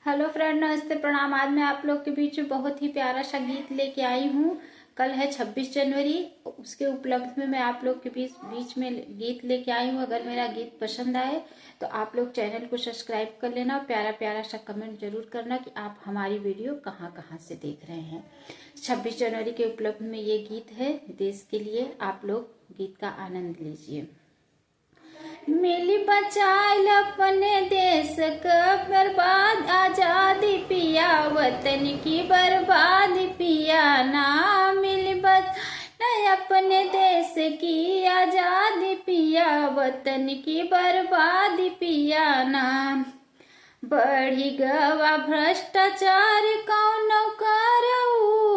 Hello friend, नमस्ते, प्रणाम। आज मैं आप लोग के बीच में बहुत ही प्यारा सा गीत लेके आई हूँ। कल है 26 जनवरी। उसके उपलक्ष्य में मैं आप लोग के बीच में गीत लेके आई हूँ। अगर मेरा गीत पसंद आए तो आप लोग चैनल को सब्सक्राइब कर लेना। प्यारा प्यारा सा कमेंट जरूर करना कि आप हमारी वीडियो कहाँ कहाँ से देख रहे हैं। 26 जनवरी के उपलक्ष्य में ये गीत है देश के लिए। आप लोग गीत का आनंद लीजिए। मिली बचाइल अपने देश का बर्बाद आजादी पिया, वतन की बर्बाद पिया ना। मिली बचाइल अपने देश की आजादी पिया, वतन की बर्बाद पिया ना। बढ़ी गवा भ्रष्टाचार कौन कर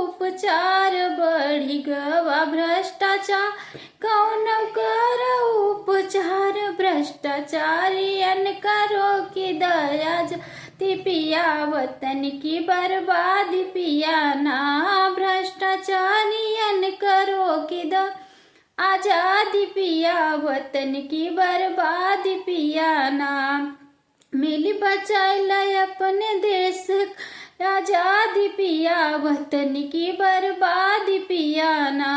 उपचार, बढ़ी गवा भ्रष्टाचार कौन कर उपचार। भ्रष्टाचारियन करो की दया जाती पिया, वतन की बर्बाद पिया ना। भ्रष्टाचारियन करो की दया आजादी पिया, वतन की बर्बाद पिया ना। मिली बचाइल अपने देश आजादी पिया, वतन की बर्बाद पिया ना।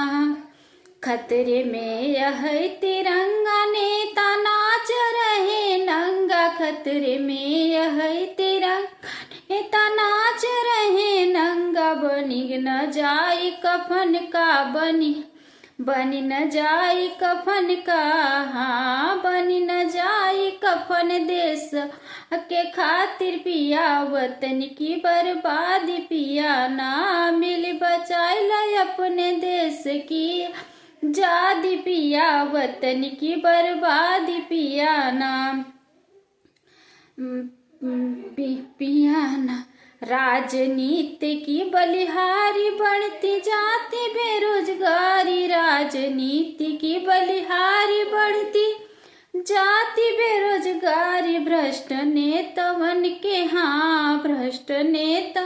खतरे में यह तिरंगा नेता नाच रहे नंगा, खतरे में यह तिरंगा नेता नाच रहे नंगा। बनी न जाए कफन का बनी न जाए कफन का, हाँ बनी न जाए कफन देश के खातिर पिया, वतन की बर्बाद पिया ना। मिल बचाइल अपने देश की आजादी पिया, वतन की बर्बाद पिया ना। पिया ना। राजनीति की बलिहारी बढ़ती जाती बेरोजगारी, राजनीति की बलिहारी बढ़ती जाती बेरोजगारी। भ्रष्ट नेतवन के हाँ, भ्रष्ट नेता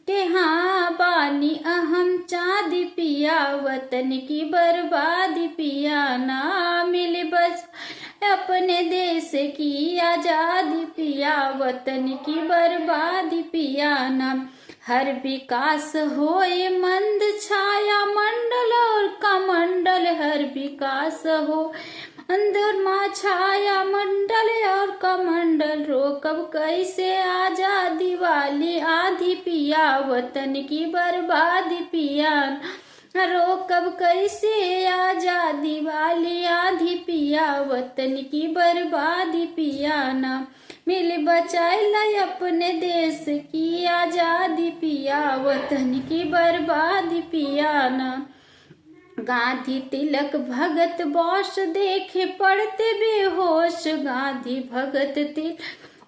के हाँ बानी अहम चांदी पिया, वतन की बर्बाद पिया ना। मिल बस अपने देश की आजादी पिया, वतन की बर्बाद पिया ना। हर विकास होए मंद छाया मंडल और कमंडल, हर विकास हो अंदर माँ छाया मंडल और कमंडल। रोकब कैसे आजादी वाली आधी पिया, वतन की बर्बाद पिया। रोकब कैसे आजादी वाली आधी पिया, वतन की बर्बाद पिया ना। मिल बचाइल अपने देश की आजादी पिया, वतन की बर्बाद पिया ना। गांधी तिलक भगत बोस देखे पड़ते बेहोश, गांधी भगत तिलक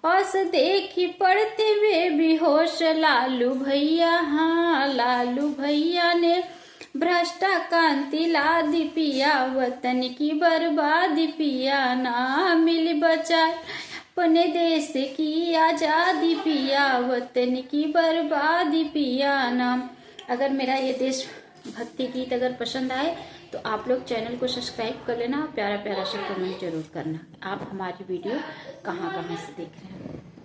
बोस देखे पड़ते वे बेहोश। लालू भैया हाँ, लालू भैया ने भ्रष्टा कांति लादी पिया, वतन की बर्बाद पिया ना। मिल बचाए अपने देश की आजादी पिया, वतन की बर्बाद पिया ना। अगर मेरा ये देश भक्ति गीत अगर पसंद आए तो आप लोग चैनल को सब्सक्राइब कर लेना। प्यारा प्यारा सा कमेंट जरूर करना। आप हमारी वीडियो कहाँ कहाँ से देख रहे हैं।